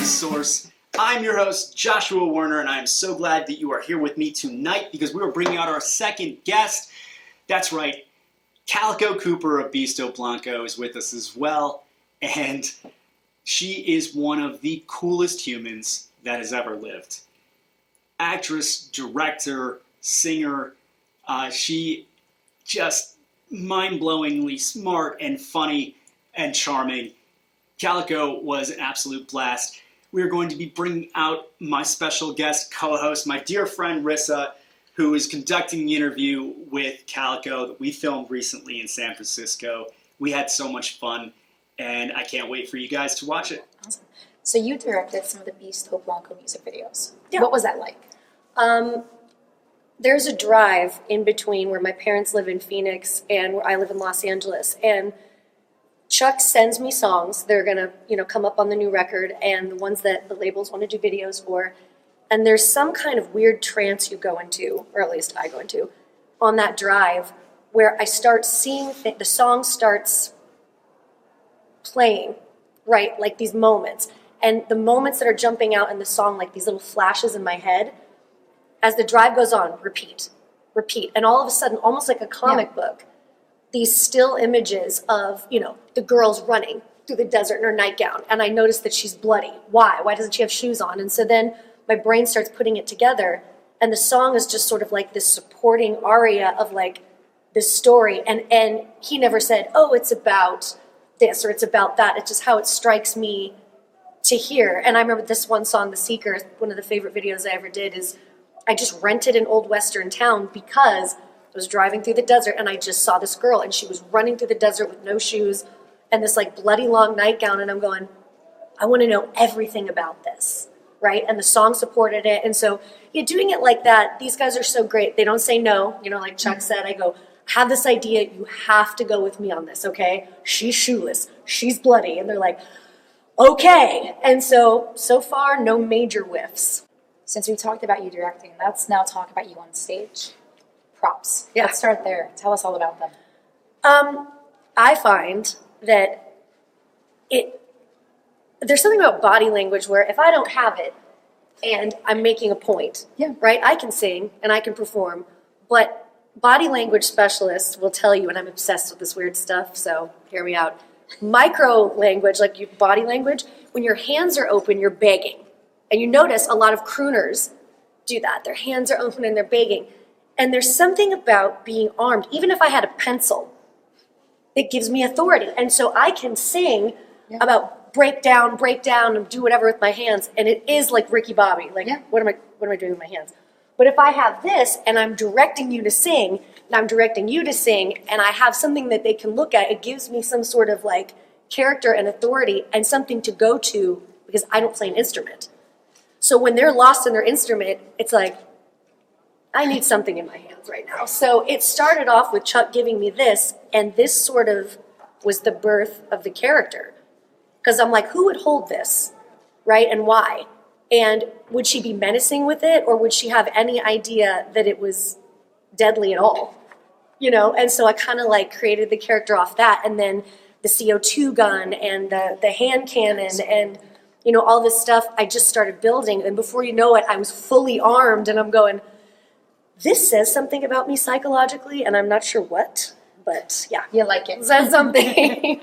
Source. I'm your host, Joshua Werner, and I am so glad that you are here with me tonight because we are bringing out our second guest. That's right, Calico Cooper of Beasto Blanco is with us as well, and she is one of the coolest humans that has ever lived. Actress, director, singer, she just mind-blowingly smart and funny and charming. Calico was an absolute blast. We are going to be bringing out my special guest co-host, my dear friend Rissa, who is conducting the interview with Calico that we filmed recently in San Francisco. We had so much fun, and I can't wait for you guys to watch it. Awesome. So you directed some of the Beasto Blanco music videos. Yeah. What was that like? There's a drive in between where my parents live in Phoenix and where I live in Los Angeles, and Chuck sends me songs that are gonna, come up on the new record, and the ones that the labels want to do videos for. And there's some kind of weird trance you go into, or at least I go into, on that drive, where I start seeing the song starts playing, right? Like these moments, and the moments that are jumping out in the song, like these little flashes in my head. As the drive goes on, repeat, and all of a sudden, almost like a comic book, these still images of, the girl's running through the desert in her nightgown, and I notice that she's bloody. Why? Why doesn't she have shoes on? And so then my brain starts putting it together, and the song is just sort of like this supporting aria of like this story, and he never said, oh, it's about this or it's about that. It's just how it strikes me to hear. And I remember this one song, The Seeker, one of the favorite videos I ever did, is I just rented an old Western town because I was driving through the desert and I just saw this girl and she was running through the desert with no shoes and this like bloody long nightgown, and I'm going, I want to know everything about this, right? And the song supported it. And so doing it like that, these guys are so great. They don't say no, like Chuck said. I go, I have this idea, you have to go with me on this, okay? She's shoeless, she's bloody. And they're like, okay. And so far, no major whiffs. Since we talked about you directing, let's now talk about you on stage. Props. Yeah. Let's start there. Tell us all about them. I find that there's something about body language where if I don't have it and I'm making a point, right? I can sing and I can perform, but body language specialists will tell you, and I'm obsessed with this weird stuff, so hear me out. Micro language, like your body language, when your hands are open, you're begging. And you notice a lot of crooners do that. Their hands are open and they're begging. And there's something about being armed, even if I had a pencil, it gives me authority. And so I can sing about break down, and do whatever with my hands. And it is like Ricky Bobby. Like, what am I doing with my hands? But if I have this and I'm directing you to sing, and I'm directing you to sing, and I have something that they can look at, it gives me some sort of like character and authority and something to go to because I don't play an instrument. So when they're lost in their instrument, it's like, I need something in my hands right now. So it started off with Chuck giving me this, and this sort of was the birth of the character. Because I'm like, who would hold this, right, and why? And would she be menacing with it, or would she have any idea that it was deadly at all? And so I kind of like created the character off that, and then the CO2 gun and the hand cannon and all this stuff I just started building, and before you know it, I was fully armed, and I'm going, this says something about me psychologically, and I'm not sure what, but yeah. You like it. It says something.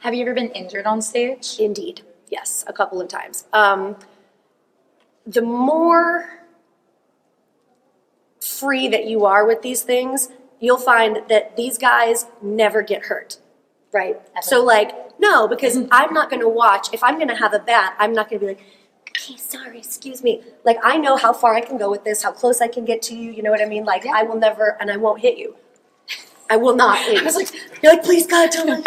Have you ever been injured on stage? Indeed, yes, a couple of times. The more free that you are with these things, you'll find that these guys never get hurt, right? So no, because I'm not going to watch. If I'm going to have a bat, I'm not going to be like, okay, sorry, excuse me. Like, I know how far I can go with this, how close I can get to you, you know what I mean? Like, I will never, and I won't hit you. I will not hit you. I was like, you're like, please, God, don't.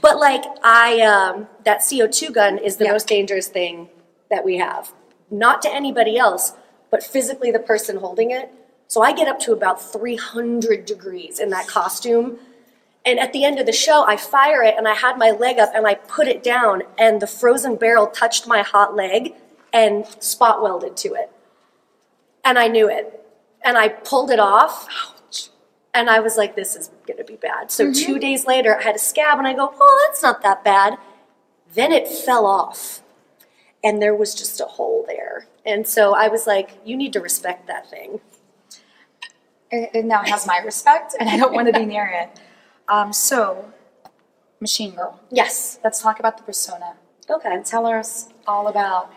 But like, that CO2 gun is the most dangerous thing that we have. Not to anybody else, but physically the person holding it. So I get up to about 300 degrees in that costume. And at the end of the show, I fire it, and I had my leg up, and I put it down, and the frozen barrel touched my hot leg and spot welded to it. And I knew it. And I pulled it off, and I was like, this is going to be bad. So 2 days later, I had a scab, and I go, oh, that's not that bad. Then it fell off. and there was just a hole there. And so I was like, you need to respect that thing. It now has my respect, and I don't want to be near it. So, Machine Girl. Yes. Let's talk about the persona. Okay. Tell us all about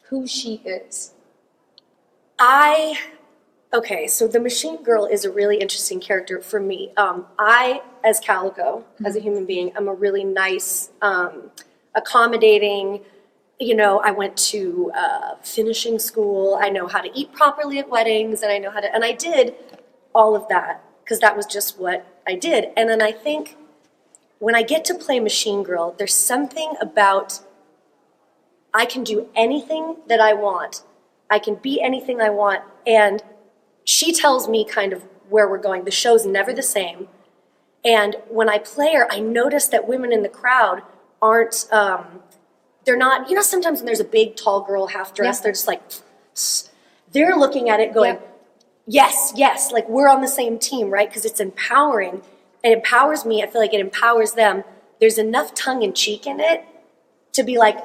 who she is. Okay, so the Machine Girl is a really interesting character for me. I, as Calico, as a human being, I'm a really nice, accommodating, I went to finishing school. I know how to eat properly at weddings, and and I did all of that because that was just what I did. And then I think when I get to play Machine Girl, there's something about I can do anything that I want. I can be anything I want, and she tells me kind of where we're going. The show's never the same. And when I play her, I notice that women in the crowd aren't, they're not, sometimes when there's a big, tall girl half dressed, they're just like, they're looking at it going, yes, like we're on the same team, right? Because it's empowering. It empowers me. I feel like it empowers them. There's enough tongue in cheek in it to be like,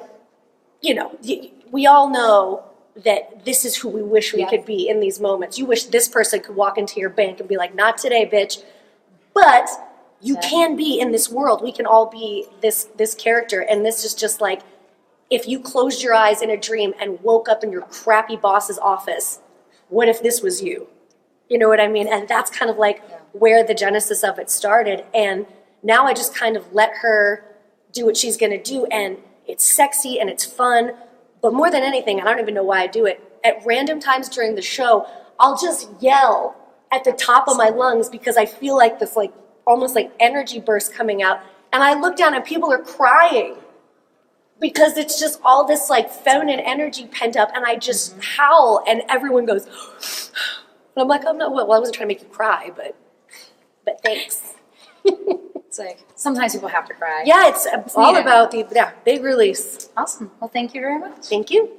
we all know that this is who we wish we could be in these moments. You wish this person could walk into your bank and be like, not today, bitch. But you can be in this world. We can all be this character. And this is just like, if you closed your eyes in a dream and woke up in your crappy boss's office, what if this was you? You know what I mean? And that's kind of like where the genesis of it started. And now I just kind of let her do what she's going to do. And it's sexy and it's fun. But more than anything, and I don't even know why I do it, at random times during the show, I'll just yell at the top of my lungs because I feel like this almost like energy burst coming out. And I look down and people are crying because it's just all this feminine energy pent up, and I just howl and everyone goes, and I'm like, I wasn't trying to make you cry, but thanks. It's like, sometimes people have to cry. Yeah, it's all about the big release. Awesome. Well, thank you very much. Thank you.